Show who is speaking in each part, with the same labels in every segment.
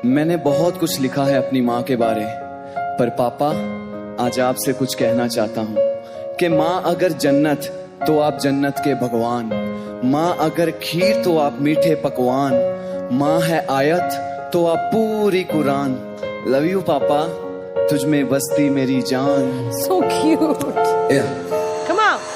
Speaker 1: मैंने बहुत कुछ लिखा है अपनी माँ के बारे, पर पापा आज आपसे कुछ कहना चाहता हूँ कि माँ अगर जन्नत तो आप जन्नत के भगवान, माँ अगर खीर तो आप मीठे पकवान, माँ है आयत तो आप पूरी कुरान। लव यू पापा, तुझ में बसती मेरी जान।
Speaker 2: So cute.
Speaker 1: Yeah.
Speaker 2: Come on.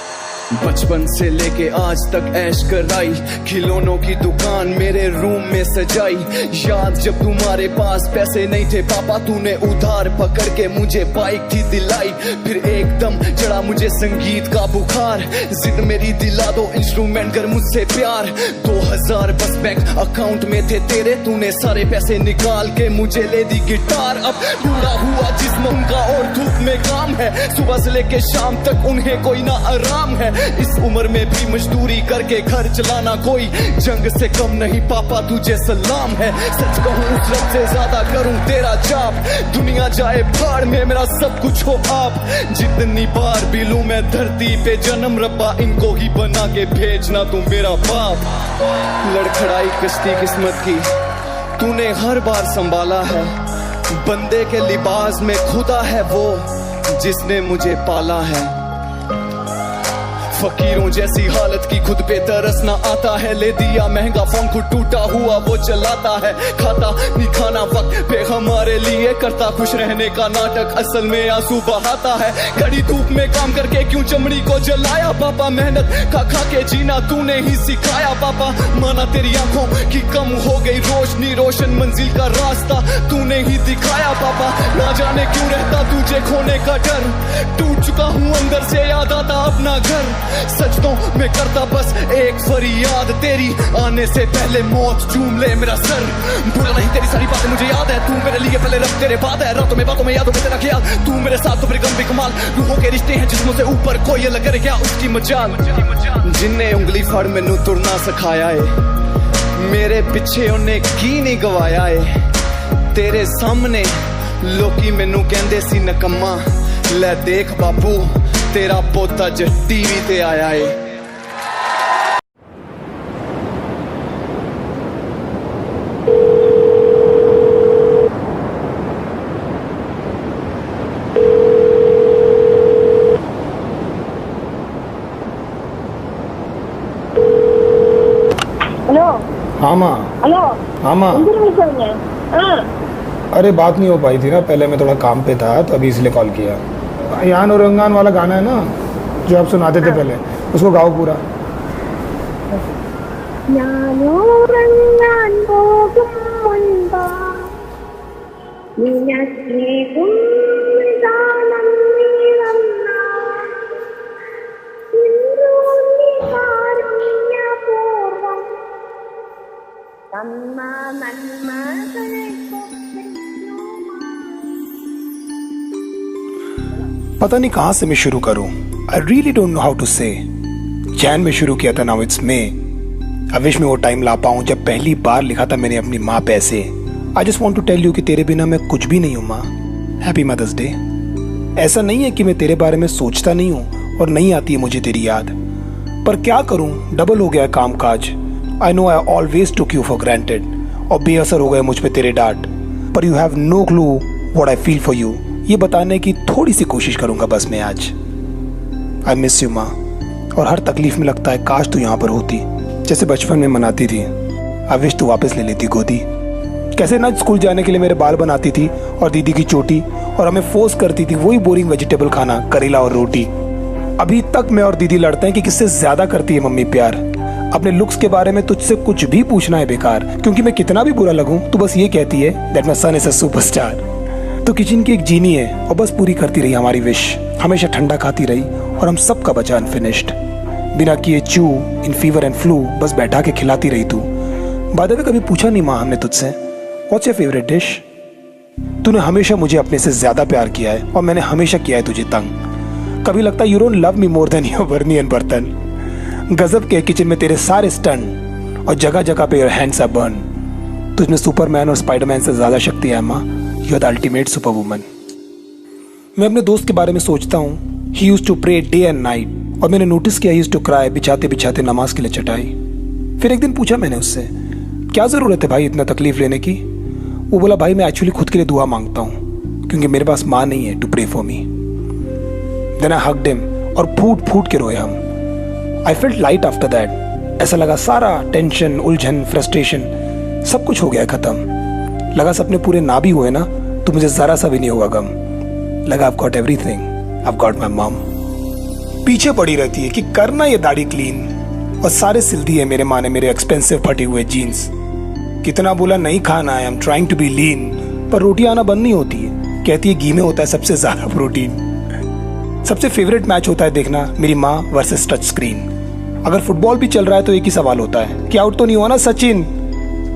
Speaker 1: बचपन से लेके आज तक ऐश कराई, खिलौनों की दुकान मेरे रूम में सजाई। याद जब तुम्हारे पास पैसे नहीं थे पापा, तूने उधार पकड़ के मुझे बाइक थी दिलाई। फिर एकदम चढ़ा मुझे संगीत का बुखार, जिद मेरी दिला दो इंस्ट्रूमेंट कर मुझसे प्यार। 2000 बस बैंक अकाउंट में थे तेरे, तूने सारे पैसे निकाल के मुझे ले दी गिटार। अब बूढ़ा हुआ जिस्म उनका और धूप में काम है, सुबह से लेके शाम तक उन्हें कोई ना आराम है। इस उम्र में भी मजदूरी करके घर चलाना कोई जंग से कम नहीं पापा, तुझे सलाम है। सच कहूँ उस रब से ज्यादा करूँ तेरा जाप, दुनिया जाए भाड़ में मेरा सब कुछ हो आप। जितनी बार भी लूं मैं धरती पे जन्म, रब्बा इनको ही बना के भेजना तू मेरा बाप। लड़खड़ाई कश्ती किस्मत की तूने हर बार संभाला है, बंदे के लिबास में खुदा है वो जिसने मुझे पाला है। फकीरों जैसी हालत की खुद पे तरस ना आता है, ले दिया महंगा फोन खुद टूटा हुआ वो चलाता है। खाता नहीं खाना वक्त पे हमारे लिए, करता खुश रहने का नाटक असल में आंसू बहाता है। कड़ी धूप में काम करके क्यों चमड़ी को जलाया पापा, मेहनत खा खा के जीना तूने ही सिखाया पापा। माना तेरी आंखों की कम हो गई रोशनी, रोशन मंजिल का रास्ता तूने ही दिखाया पापा। ना जाने क्यों रहता तुझे खोने का डर, टूट चुका हूँ अंदर से याद आता अपना घर। सच तो मैं करता बस एक फरियाद, तेरी आने से पहले मौत चूम ले मेरा सर। भूला नहीं तेरी सारी बातें मुझे याद है, तू मेरे लिए पहले रब तेरे बाद है। रातों में बातों में यादों में तेरा ख्याल, तू मेरे साथ तो फिर गम भी कमाल। रूहों के रिश्ते हैं जिस्मों से ऊपर, कोई अलग करे क्या उसकी मजाल। जिन्ने उंगली फड़ मैनू तुरना सिखाया है, मेरे पीछे उन्हें की नहीं गवाया है। तेरे सामने लोकी मैनू कहंदे सी नकम्मा, ले देख बाबू तेरा पोता ज टीवी ते आया है।
Speaker 3: हेलो।
Speaker 4: हाँ माँ।
Speaker 3: हेलो।
Speaker 4: हाँ माँ। अरे बात नहीं हो पाई थी ना, पहले मैं थोड़ा काम पे था तो अभी इसलिए कॉल किया। यान और रंगान वाला गाना है ना जो आप सुनाते थे पहले, उसको गाओ पूरा। पता नहीं कहाँ से मैं शुरू करूँ। I really don't know how to say. Jan में शुरू किया था, now it's May. I wish मैं वो टाइम ला पाऊँ जब पहली बार लिखा था मैंने अपनी माँ पे ऐसे। I just want to tell you कि तेरे बिना मैं कुछ भी नहीं हूँ माँ। Happy Mother's Day. ऐसा नहीं है कि मैं तेरे बारे में सोचता नहीं हूँ और नहीं आती है मुझे तेरी याद, पर क्या करूँ, डबल हो गया काम काज। I know I always took you for granted, और बेअसर हो गए मुझ पे तेरे डांट। पर you have no clue what I feel for you, ये बताने की थोड़ी सी कोशिश करूंगा बस मैं आज। आई मिस यू माँ, और हर तकलीफ में लगता है काश तू यहाँ पर होती, जैसे बचपन में मनाती थी। आई विश तू वापस ले लेती गोदी। कैसे ना स्कूल जाने के लिए मेरे बाल बनाती थी और दीदी की चोटी, और हमें फोर्स करती थी वही बोरिंग वेजिटेबल खाना, करेला और रोटी। अभी तक मैं और दीदी लड़ते हैं कि किससे ज्यादा करती है मम्मी प्यार। अपने लुक्स के बारे में तुझसे कुछ भी पूछना है बेकार, क्योंकि मैं कितना भी बुरा लगूं तू बस ये कहती है that my son is a superstar. तो किचन की एक जीनी है और बस पूरी करती रही हमारी विश। हमेशा ठंडा खाती रही और हम सबका बचा अनफिनिश्ड। बिना किए चू इन फीवर एंड फ्लू बस बैठा के खिलाती रही तू। बाय द वे कभी पूछा नहीं माँ हमने तुझसे व्हाट्स योर फेवरेट डिश। तूने हमेशा मुझे अपने से ज्यादा प्यार किया है और मैंने हमेशा किया है तुझे तंग। कभी लगता है you don't love me more than your बर्नी एंड बर्तन। गजब के किचन में तेरे सारे स्टंट और जगह जगह पे योर हैंड्स आर बर्न। तुझमें सुपरमैन और स्पाइडरमैन से ज्यादा शक्ति है माँ। You are the ultimate super woman. मैं अपने दोस्त के बारे में सोचता हूँ। He used to pray day and night, और मैंने नोटिस किया ही यूज्ड टू क्राई बिछाते बिछाते नमाज के लिए चटाई। फिर एक दिन पूछा मैंने उससे, क्या जरूरत है भाई इतना तकलीफ लेने की। वो बोला भाई मैं एक्चुअली खुद के लिए दुआ मांगता हूँ क्योंकि मेरे पास माँ नहीं है to pray for me. Then I hugged him और फूट फूट के रोए हम। I felt light after that. ऐसा लगा सारा टेंशन, उलझन, फ्रस्ट्रेशन सब कुछ हो गया खत्म। लगा सपने पूरे ना भी हुए ना तो मुझे ज़रा सा भी नहीं होगा गम। लगा I've got everything, I've got my mom। पीछे पड़ी रहती है कि करना ये दाढ़ी क्लीन, और सारे सिल दिए मेरे माँ ने मेरे एक्सपेंसिव फटे हुए जीन्स। कितना बोला नहीं खाना है, I am trying to be lean, पर रोटी आना बंद नहीं होती है। कहती है घी में होता है सबसे ज्यादा प्रोटीन। सबसे फेवरेट मैच होता है देखना मेरी माँ वर्सेस टच स्क्रीन। अगर फुटबॉल भी चल रहा है तो एक ही सवाल होता है कि आउट तो नहीं हुआ ना सचिन।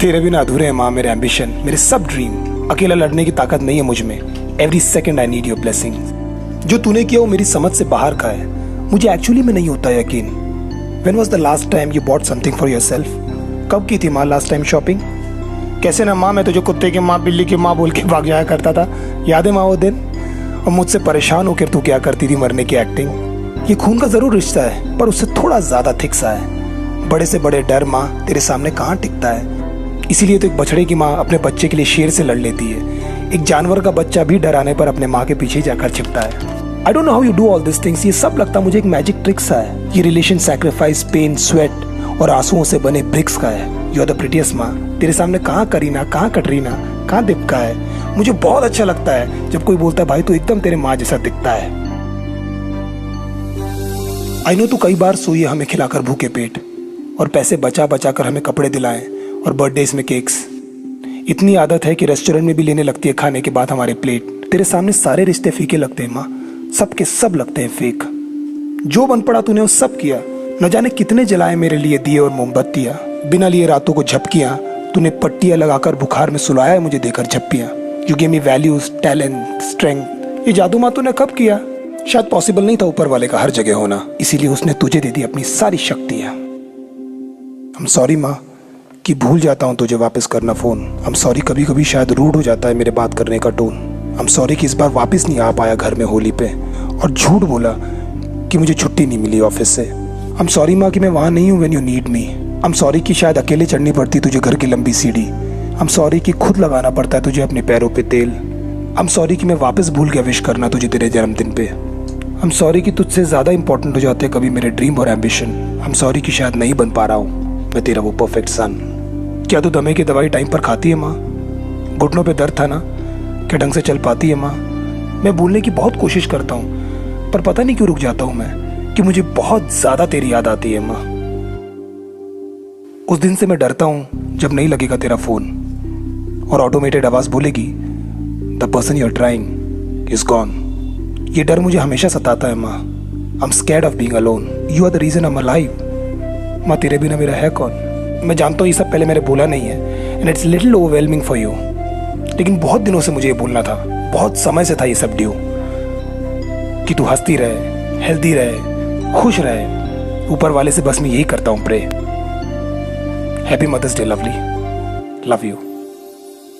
Speaker 4: तेरे बिना अधूरे हैं माँ मेरे एम्बिशन, मेरे सब ड्रीम। अकेला लड़ने की ताकत नहीं है मुझ में। Every second I need your blessing. जो तूने किया वो मेरी समझ से बाहर का है, मुझे एक्चुअली में नहीं होता यकीन। When was the last time you bought something for yourself? कब की थी माँ लास्ट टाइम शॉपिंग? कैसे ना माँ, मैं तुझे कुत्ते की माँ बिल्ली की माँ बोल के भाग जाया करता था, याद है माँ वो दिन? और मुझसे परेशान होकर तू क्या करती थी मरने की एक्टिंग। ये खून का जरूर रिश्ता है पर उससे थोड़ा ज्यादा थिक सा है। बड़े से बड़े डर माँ तेरे सामने कहाँ टिकता है। इसीलिए तो एक बछड़े की माँ अपने बच्चे के लिए शेर से लड़ लेती है। एक जानवर का बच्चा भी डर आने पर अपने माँ के पीछे जाकर छिपता है। I don't know how you do all this things. ये सब लगता मुझे एक मैजिक ट्रिक सा है। ये रिलेशन सैक्रिफाइस, पेन, स्वेट और आंसुओं से बने ब्रिक्स का है। यू आर द प्रिटीएस्ट माँ। तेरे सामने कहाँ करीना, कहाँ कटरीना, कहाँ दीपिका है। मुझे बहुत अच्छा लगता है जब कोई बोलता है भाई तू एकदम तेरे माँ जैसा दिखता है। आई नो तू कई बार सोई है हमें खिलाकर भूखे पेट, और पैसे बचा बचा कर हमें कपड़े दिलाएं और बर्थडेज में केक्स। इतनी आदत है कि रेस्टोरेंट में भी लेने लगती है खाने के बाद हमारे प्लेट। तेरे सामने सारे रिश्ते फीके लगते हैं माँ, सब के सब लगते हैं फेक। जो बन पड़ा तूने वो सब किया। न जाने कितने जलाए मेरे लिए दिए और मोमबत्तियां। बिना लिए रातों को झपकियां तूने पट्टियां लगाकर बुखार में सुलाया है मुझे देकर झप्पियां। You give me values, talent, strength. ये जादू माँ तूने कब किया? शायद पॉसिबल नहीं था ऊपर वाले का हर जगह होना, इसीलिए उसने तुझे दे दी अपनी सारी शक्तियां। I'm सॉरी माँ कि भूल जाता हूँ तुझे वापस करना फोन। I'm सॉरी कभी कभी शायद रूड हो जाता है मेरे बात करने का टोन। I'm सॉरी कि इस बार वापस नहीं आ पाया घर में होली पे, और झूठ बोला कि मुझे छुट्टी नहीं मिली ऑफिस से। I'm सॉरी माँ कि मैं वहाँ नहीं हूँ when you need me। I'm sorry कि शायद अकेले चढ़नी पड़ती तुझे घर की लंबी सीढ़ी। I'm सॉरी कि खुद लगाना पड़ता है तुझे अपने पैरों पे तेल। I'm सॉरी कि मैं वापस भूल गया विश करना तुझे तेरे जन्मदिन पे। I'm सॉरी कि तुझसे ज़्यादा इंपॉर्टेंट हो जाते कभी मेरे ड्रीम और एम्बिशन। I'm सॉरी कि शायद नहीं बन पा रहा हूँ मैं तेरा वो परफेक्ट सन। क्या तू दमे की दवाई टाइम पर खाती है माँ? घुटनों पे दर्द था ना, क्या ढंग से चल पाती है माँ? मैं भूलने की बहुत कोशिश करता हूँ पर पता नहीं क्यों रुक जाता हूँ मैं, कि मुझे बहुत ज़्यादा तेरी याद आती है माँ। उस दिन से मैं डरता हूँ जब नहीं लगेगा तेरा फ़ोन और ऑटोमेटेड आवाज़ बोलेगी the person you are trying is gone. ये डर मुझे हमेशा सताता है माँ। I am scared of being alone. You are the reason I am alive. माँ तेरे बिना मेरा है कौन? मैं जानता हूँ ये सब पहले मैंने बोला नहीं है and it's little overwhelming for you, लेकिन बहुत दिनों से मुझे ये बोलना था, बहुत समय से था ये सब ड्यू, कि तू हंसती रहे, हेल्दी रहे, खुश रहे। ऊपर वाले से बस मैं यही करता हूँ pray. Happy Mother's Day lovely, love you.